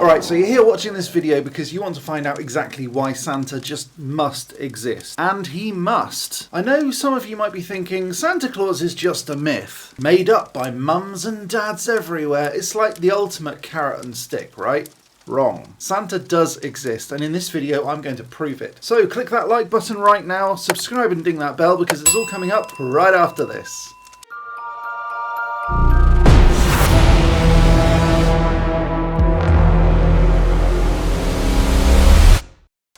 Alright, so you're here watching this video because you want to find out exactly why Santa just must exist. And he must. I know some of you might be thinking, Santa Claus is just a myth, made up by mums and dads everywhere. It's like the ultimate carrot and stick, right? Wrong. Santa does exist, and in this video I'm going to prove it. So click that like button right now, subscribe and ding that bell because it's all coming up right after this.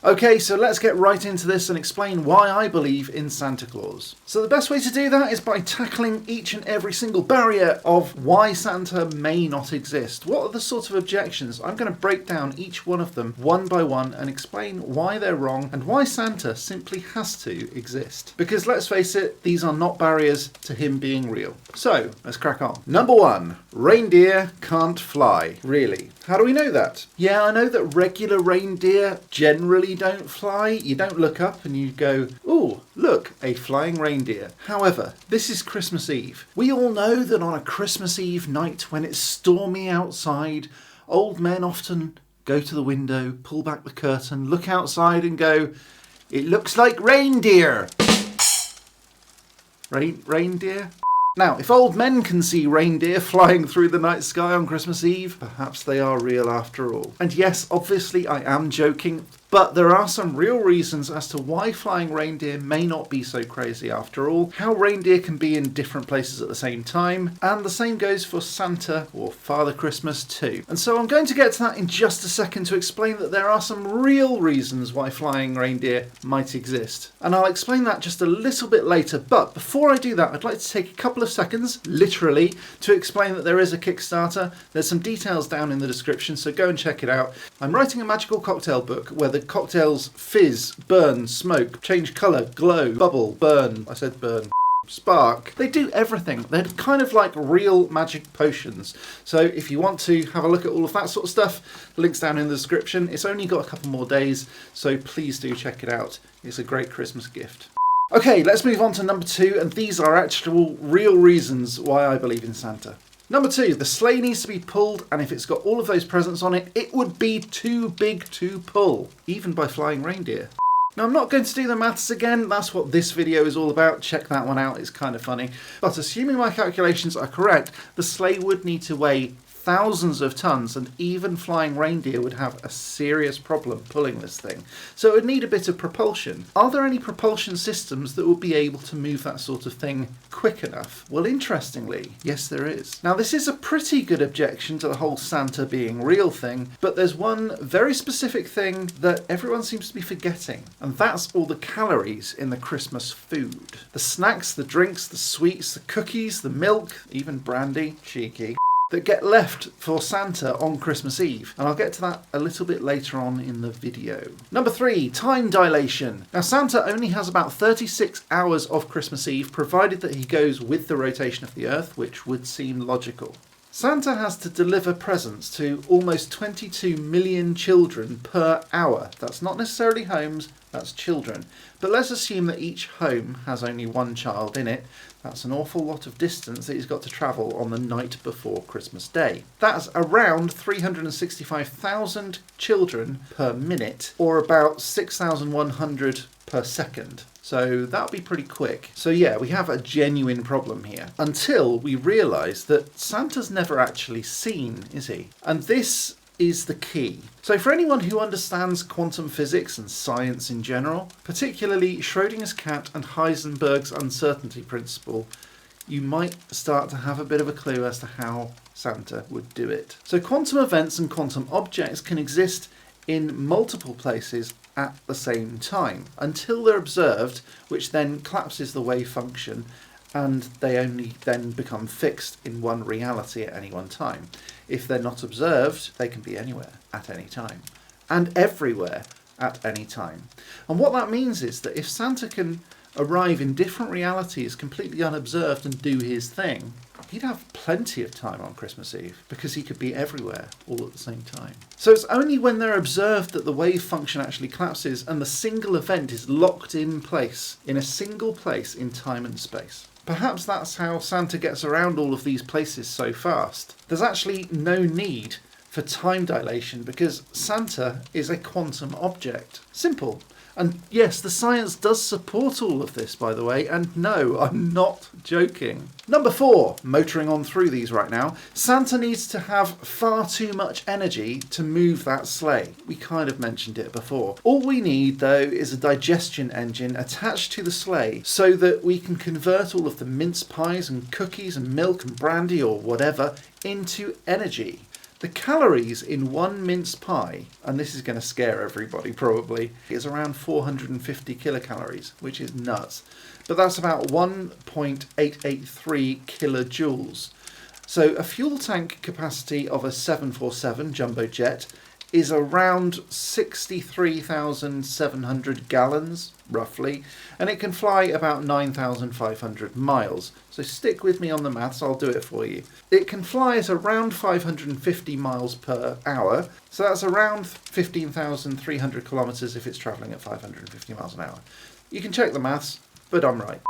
Okay, so let's get right into this and explain why I believe in Santa Claus. So the best way to do that is by tackling each and every single barrier of why Santa may not exist. What are the sort of objections? I'm going to break down each one of them one by one and explain why they're wrong and why Santa simply has to exist. Because let's face it, these are not barriers to him being real. So, let's crack on. Number one, reindeer can't fly. Really? How do we know that? Yeah, I know that regular reindeer generally don't fly. You don't look up and you go, ooh, look, a flying reindeer. However, this is Christmas Eve. We all know that on a Christmas Eve night when it's stormy outside, old men often go to the window, pull back the curtain, look outside and go, it looks like reindeer. Reindeer? Now, if old men can see reindeer flying through the night sky on Christmas Eve, perhaps they are real after all. And yes, obviously I am joking, but there are some real reasons as to why flying reindeer may not be so crazy after all, how reindeer can be in different places at the same time, and the same goes for Santa or Father Christmas too. And so I'm going to get to that in just a second to explain that there are some real reasons why flying reindeer might exist. And I'll explain that just a little bit later, but before I do that, I'd like to take a couple of seconds, literally, to explain that there is a Kickstarter. There's some details down in the description, so go and check it out. I'm writing a magical cocktail book where the cocktails fizz, burn, smoke, change colour, glow, bubble, burn. I said burn. Spark. They do everything. They're kind of like real magic potions. So if you want to have a look at all of that sort of stuff, links down in the description. It's only got a couple more days, so please do check it out. It's a great Christmas gift. Okay, let's move on to number two, and these are actual real reasons why I believe in Santa. Number two, the sleigh needs to be pulled, and if it's got all of those presents on it, it would be too big to pull, even by flying reindeer. Now, I'm not going to do the maths again, that's what this video is all about, check that one out, it's kind of funny. But assuming my calculations are correct, the sleigh would need to weigh thousands of tons, and even flying reindeer would have a serious problem pulling this thing. So it would need a bit of propulsion. Are there any propulsion systems that would be able to move that sort of thing quick enough? Well, interestingly, yes there is. Now this is a pretty good objection to the whole Santa being real thing, but there's one very specific thing that everyone seems to be forgetting, and that's all the calories in the Christmas food. The snacks, the drinks, the sweets, the cookies, the milk, even brandy, cheeky, that get left for Santa on Christmas Eve. And I'll get to that a little bit later on in the video. Number three, time dilation. Now Santa only has about 36 hours of Christmas Eve, provided that he goes with the rotation of the Earth, which would seem logical. Santa has to deliver presents to almost 22 million children per hour. That's not necessarily homes, that's children. But let's assume that each home has only one child in it. That's an awful lot of distance that he's got to travel on the night before Christmas Day. That's around 365,000 children per minute, or about 6,100 per second. So that'll be pretty quick. So yeah, we have a genuine problem here. Until we realise that Santa's never actually seen, is he? And this is the key. So for anyone who understands quantum physics and science in general, particularly Schrödinger's cat and Heisenberg's uncertainty principle, you might start to have a bit of a clue as to how Santa would do it. So quantum events and quantum objects can exist in multiple places at the same time until they're observed, which then collapses the wave function, and they only then become fixed in one reality at any one time. If they're not observed, they can be anywhere at any time, and everywhere at any time. And what that means is that if Santa can arrive in different realities completely unobserved and do his thing, he'd have plenty of time on Christmas Eve because he could be everywhere all at the same time. So it's only when they're observed that the wave function actually collapses and the single event is locked in place, in a single place in time and space. Perhaps that's how Santa gets around all of these places so fast. There's actually no need for time dilation because Santa is a quantum object. Simple. And yes, the science does support all of this, by the way, and no, I'm not joking. Number 4, motoring on through these right now, Santa needs to have far too much energy to move that sleigh. We kind of mentioned it before. All we need, though, is a digestion engine attached to the sleigh so that we can convert all of the mince pies and cookies and milk and brandy or whatever into energy. The calories in one mince pie, and this is going to scare everybody probably, is around 450 kilocalories, which is nuts. But that's about 1.883 kilojoules. So a fuel tank capacity of a 747 jumbo jet is around 63,700 gallons, roughly, and it can fly about 9,500 miles. So stick with me on the maths, I'll do it for you. It can fly at around 550 miles per hour, so that's around 15,300 kilometres if it's travelling at 550 miles an hour. You can check the maths, but I'm right.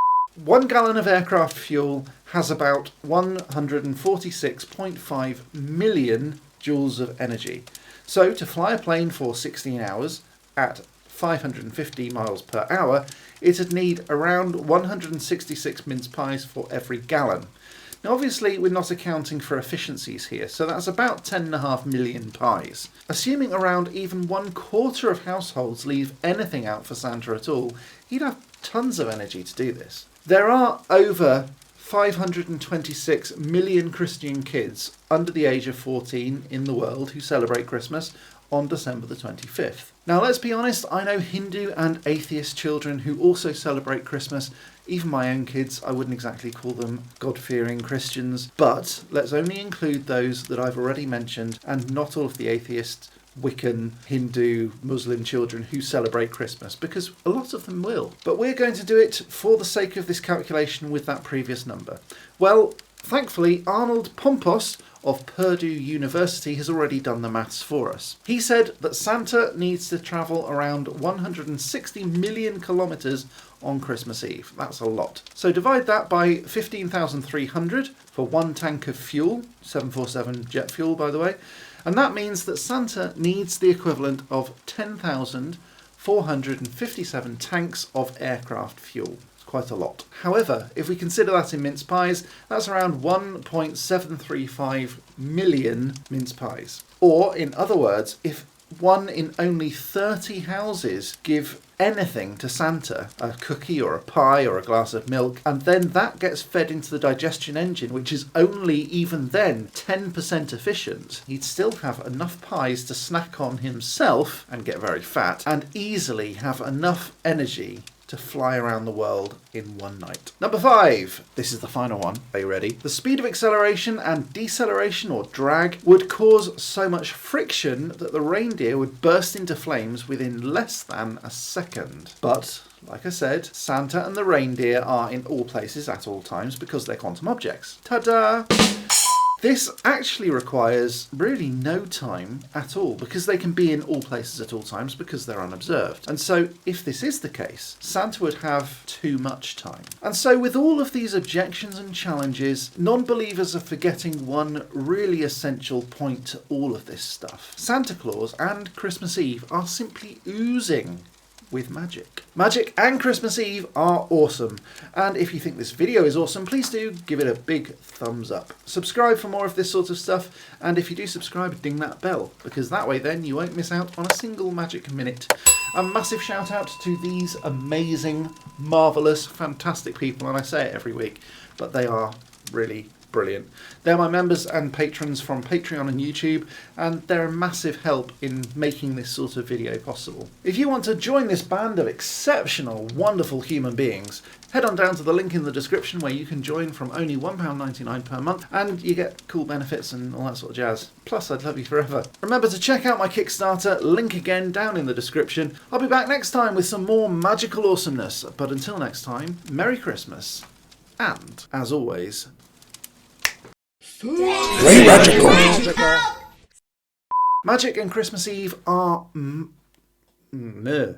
1 gallon of aircraft fuel has about 146.5 million joules of energy. So to fly a plane for 16 hours at 550 miles per hour, it'd need around 166 mince pies for every gallon. Now obviously we're not accounting for efficiencies here, so that's about 10.5 million pies. Assuming around even 1/4 of households leave anything out for Santa at all, he'd have tons of energy to do this. There are over 526 million Christian kids under the age of 14 in the world who celebrate Christmas on December the 25th. Now let's be honest, I know Hindu and atheist children who also celebrate Christmas. Even my own kids, I wouldn't exactly call them God-fearing Christians, but let's only include those that I've already mentioned and not all of the atheists, Wiccan, Hindu, Muslim children who celebrate Christmas, because a lot of them will. But we're going to do it for the sake of this calculation with that previous number. Well, thankfully, Arnold Pompos of Purdue University has already done the maths for us. He said that Santa needs to travel around 160 million kilometres on Christmas Eve. That's a lot. So divide that by 15,300 for 1 tank of fuel, 747 jet fuel by the way, and that means that Santa needs the equivalent of 10,457 tanks of aircraft fuel. It's quite a lot. However, if we consider that in mince pies, that's around 1.735 million mince pies. Or, in other words, if 1 in only 30 houses give anything to Santa, a cookie or a pie or a glass of milk, and then that gets fed into the digestion engine, which is only even then 10% efficient, he'd still have enough pies to snack on himself and get very fat, and easily have enough energy to fly around the world in one night. Number 5. This is the final one. Are you ready? The speed of acceleration and deceleration or drag would cause so much friction that the reindeer would burst into flames within less than a second. But, like I said, Santa and the reindeer are in all places at all times because they're quantum objects. Ta-da! This actually requires really no time at all because they can be in all places at all times because they're unobserved. And so if this is the case, Santa would have too much time. And so with all of these objections and challenges, non-believers are forgetting one really essential point to all of this stuff. Santa Claus and Christmas Eve are simply oozing with magic. Magic and Christmas Eve are awesome, and if you think this video is awesome, please do give it a big thumbs up. Subscribe for more of this sort of stuff, and if you do subscribe, ding that bell, because that way then you won't miss out on a single magic minute. A massive shout out to these amazing, marvellous, fantastic people, and I say it every week, but they are really brilliant. They're my members and patrons from Patreon and YouTube, and they're a massive help in making this sort of video possible. If you want to join this band of exceptional, wonderful human beings, head on down to the link in the description where you can join from only £1.99 per month, and you get cool benefits and all that sort of jazz. Plus, I'd love you forever. Remember to check out my Kickstarter, link again down in the description. I'll be back next time with some more magical awesomeness, but until next time, Merry Christmas, and, as always, Very magical. Magic and Christmas Eve are meh.